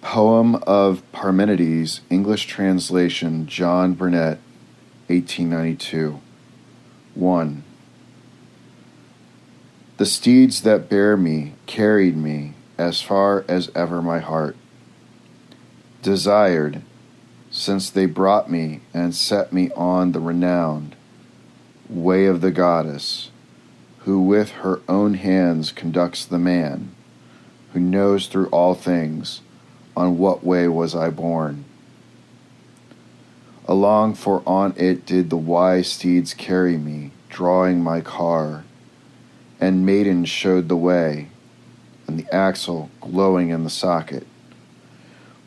Poem of Parmenides, English translation, John Burnet, 1892. 1. The steeds that bear me carried me as far as ever my heart desired, since they brought me and set me on the renowned way of the goddess, who with her own hands conducts the man, who knows through all things on what way was I born. Along for on it did the wise steeds carry me, drawing my car, and maidens showed the way, and the axle glowing in the socket,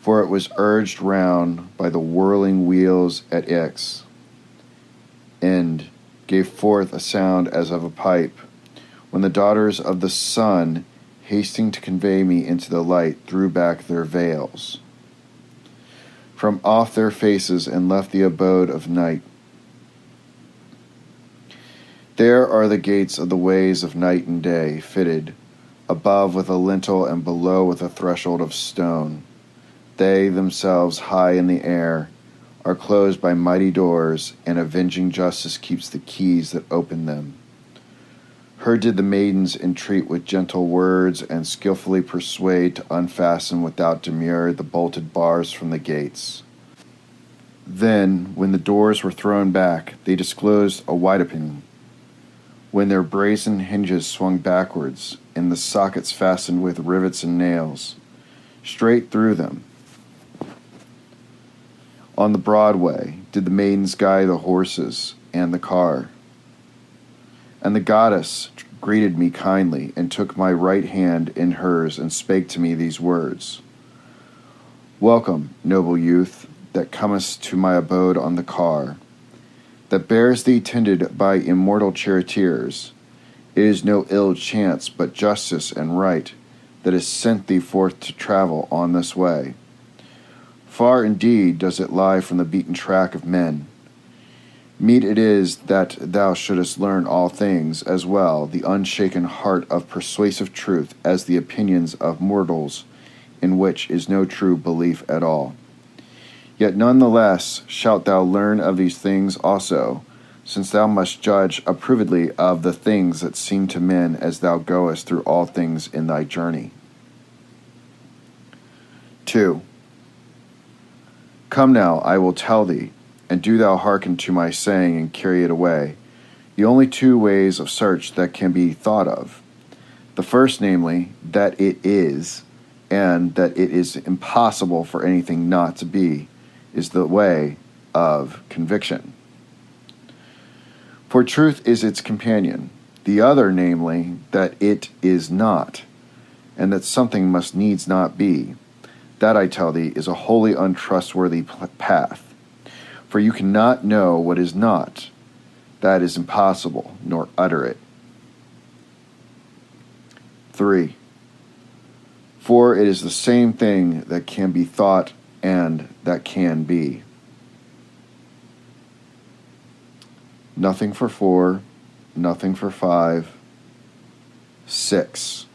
for it was urged round by the whirling wheels at ix, and gave forth a sound as of a pipe, when the daughters of the sun, hasting to convey me into the light, threw back their veils from off their faces and left the abode of night. There are the gates of the ways of night and day, fitted, above with a lintel and below with a threshold of stone. They themselves, high in the air, are closed by mighty doors, and avenging justice keeps the keys that open them. Her did the maidens entreat with gentle words, and skillfully persuade to unfasten without demur the bolted bars from the gates. Then, when the doors were thrown back, they disclosed a wide opening, when their brazen hinges swung backwards, and the sockets fastened with rivets and nails. Straight through them, on the Broadway, did the maidens guide the horses and the car. And the goddess greeted me kindly, and took my right hand in hers, and spake to me these words: Welcome, noble youth, that comest to my abode on the car, that bears thee tended by immortal charioteers. It is no ill chance, but justice and right, that has sent thee forth to travel on this way. Far indeed does it lie from the beaten track of men. Meet it is that thou shouldest learn all things, as well the unshaken heart of persuasive truth as the opinions of mortals, in which is no true belief at all. Yet none the less shalt thou learn of these things also, since thou must judge approvedly of the things that seem to men as thou goest through all things in thy journey. 2. Come now, I will tell thee, and do thou hearken to my saying and carry it away, the only two ways of search that can be thought of. The first, namely, that it is, and that it is impossible for anything not to be, is the way of conviction. For truth is its companion. The other, namely, that it is not, and that something must needs not be, that, I tell thee, is a wholly untrustworthy path. For you cannot know what is not. That is impossible, nor utter it. 3. For it is the same thing that can be thought and that can be. Nothing for 4, nothing for 5. 6.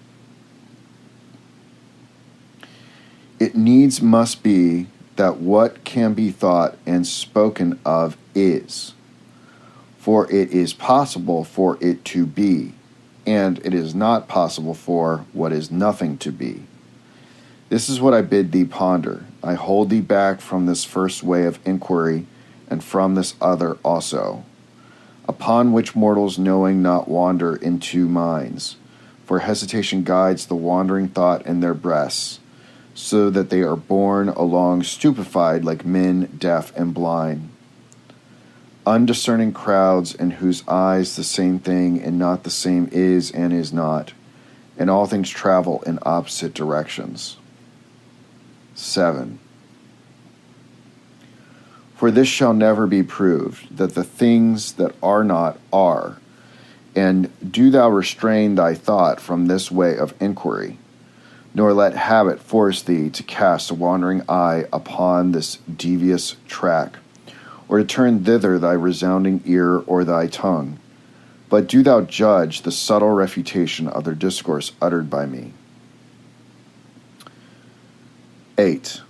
It needs must be that what can be thought and spoken of is, for it is possible for it to be, and it is not possible for what is nothing to be. This is what I bid thee ponder. I hold thee back from this first way of inquiry, and from this other also, upon which mortals knowing not wander into minds, for hesitation guides the wandering thought in their breasts, so that they are borne along stupefied like men deaf and blind. Undiscerning crowds, in whose eyes the same thing and not the same is and is not, and all things travel in opposite directions. 7. For this shall never be proved, that the things that are not are, and do thou restrain thy thought from this way of inquiry, nor let habit force thee to cast a wandering eye upon this devious track, or to turn thither thy resounding ear or thy tongue, but do thou judge the subtle refutation of their discourse uttered by me. 8.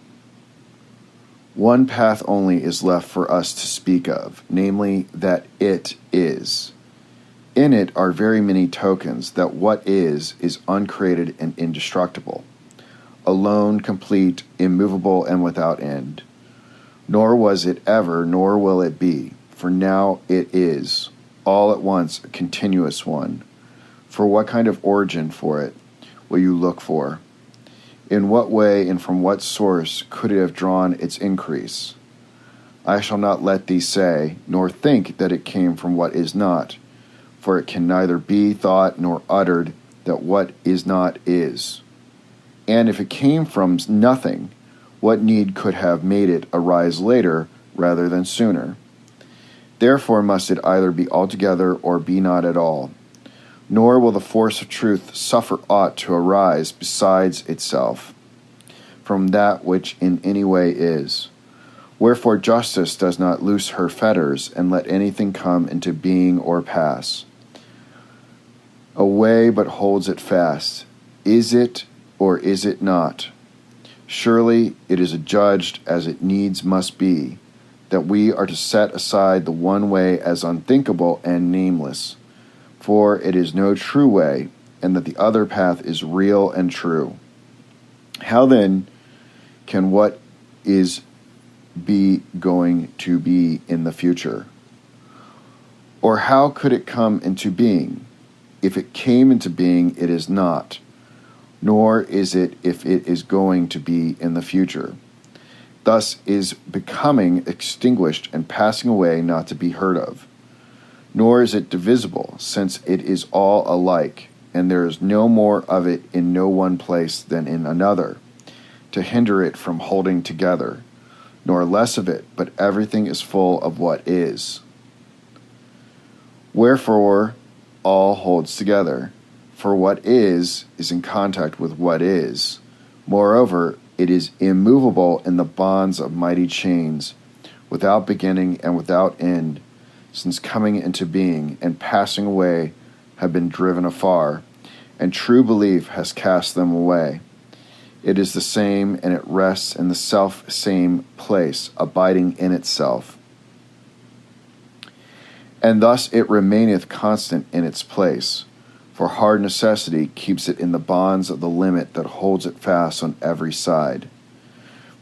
One path only is left for us to speak of, namely that it is. In it are very many tokens that what is uncreated and indestructible, alone, complete, immovable, and without end. Nor was it ever, nor will it be, for now it is, all at once a continuous one. For what kind of origin for it will you look for? In what way and from what source could it have drawn its increase? I shall not let thee say, nor think that it came from what is not, for it can neither be thought nor uttered that what is not is. And if it came from nothing, what need could have made it arise later rather than sooner? Therefore must it either be altogether or be not at all. Nor will the force of truth suffer aught to arise besides itself from that which in any way is. Wherefore justice does not loose her fetters and let anything come into being or pass away, but holds it fast. Is it or is it not? Surely it is adjudged as it needs must be, that we are to set aside the one way as unthinkable and nameless, for it is no true way, and that the other path is real and true. How then can what is be going to be in the future? Or how could it come into being? If it came into being, it is not, nor is it if it is going to be in the future. Thus is becoming extinguished and passing away not to be heard of. Nor is it divisible, since it is all alike, and there is no more of it in no one place than in another, to hinder it from holding together, nor less of it, but everything is full of what is. Wherefore all holds together, for what is in contact with what is. Moreover, it is immovable in the bonds of mighty chains, without beginning and without end, since coming into being and passing away have been driven afar, and true belief has cast them away. It is the same, and it rests in the self-same place, abiding in itself. And thus it remaineth constant in its place, for hard necessity keeps it in the bonds of the limit that holds it fast on every side.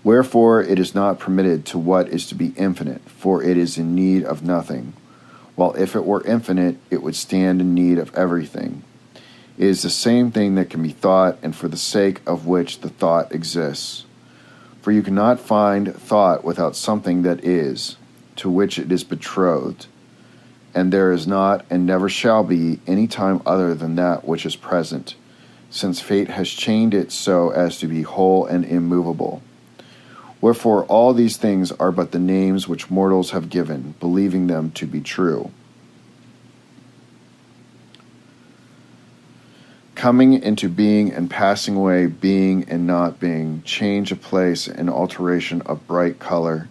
Wherefore it is not permitted to what is to be infinite, for it is in need of nothing, while if it were infinite, it would stand in need of everything. It is the same thing that can be thought, and for the sake of which the thought exists. For you cannot find thought without something that is, to which it is betrothed, and there is not and never shall be any time other than that which is present, since fate has chained it so as to be whole and immovable. Wherefore all these things are but the names which mortals have given, believing them to be true. Coming into being and passing away, being and not being, change of place and alteration of bright color.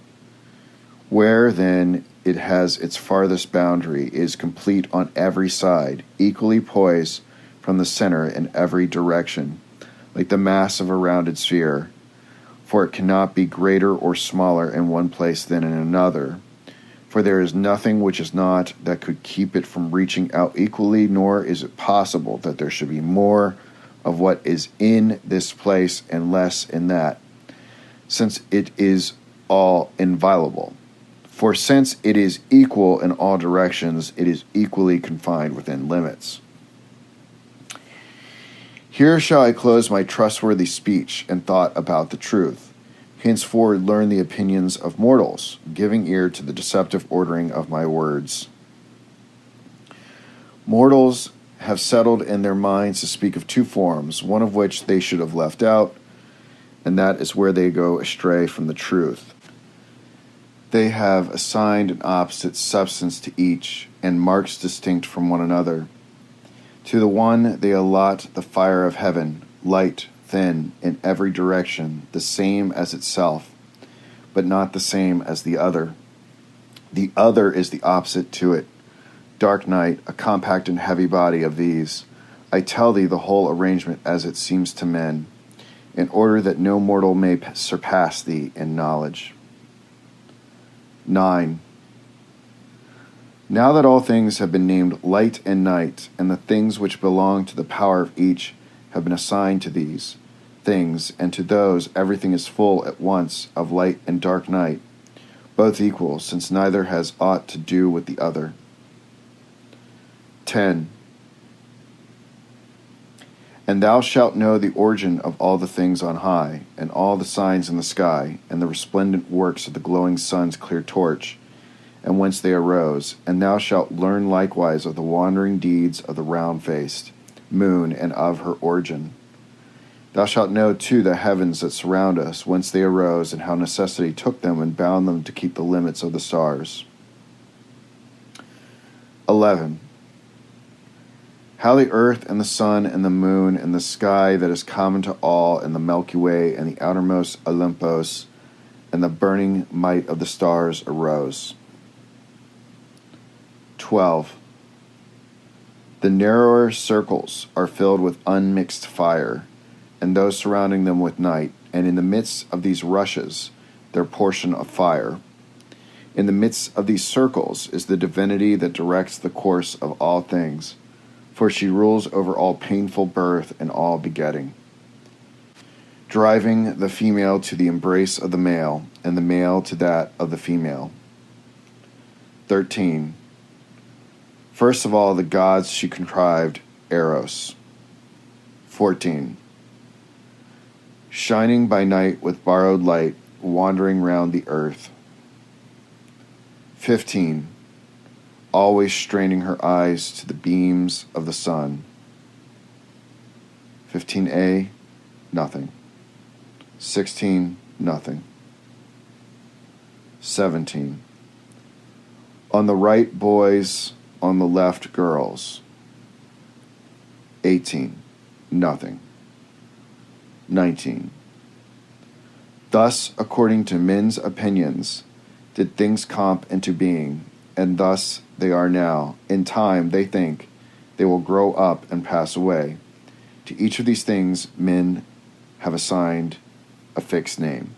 Where then it has its farthest boundary, is complete on every side, equally poised from the center in every direction, like the mass of a rounded sphere. For it cannot be greater or smaller in one place than in another. For there is nothing which is not that could keep it from reaching out equally, nor is it possible that there should be more of what is in this place and less in that, since it is all inviolable. For since it is equal in all directions, it is equally confined within limits. Here shall I close my trustworthy speech and thought about the truth. Henceforward learn the opinions of mortals, giving ear to the deceptive ordering of my words. Mortals have settled in their minds to speak of two forms, one of which they should have left out, and that is where they go astray from the truth. They have assigned an opposite substance to each, and marks distinct from one another. To the one they allot the fire of heaven, light, thin, in every direction, the same as itself, but not the same as the other. The other is the opposite to it, dark night, a compact and heavy body of these. I tell thee the whole arrangement as it seems to men. in order that no mortal may surpass thee in knowledge. 9. Now that all things have been named light and night, and the things which belong to the power of each have been assigned to these things, and to those everything is full at once of light and dark night, both equal, since neither has aught to do with the other. 10. And thou shalt know the origin of all the things on high, and all the signs in the sky, and the resplendent works of the glowing sun's clear torch, and whence they arose. And thou shalt learn likewise of the wandering deeds of the round-faced moon, and of her origin. Thou shalt know too the heavens that surround us, whence they arose, and how necessity took them and bound them to keep the limits of the stars. 11. How the earth and the sun and the moon and the sky that is common to all, and the Milky Way and the outermost Olympus and the burning might of the stars arose. 12. The narrower circles are filled with unmixed fire, and those surrounding them with night, and in the midst of these rushes their portion of fire. In the midst of these circles is the divinity that directs the course of all things, for she rules over all painful birth and all begetting, driving the female to the embrace of the male, and the male to that of the female. 13. First of all the gods she contrived, Eros. 14. Shining by night with borrowed light, wandering round the earth. 15. Always straining her eyes to the beams of the sun. 15a, nothing. 16, nothing. 17. On the right boys, on the left girls. 18, nothing. 19. Thus, according to men's opinions, did things comp into being, and thus they are now. In time, they think, they will grow up and pass away. To each of these things men have assigned a fixed name.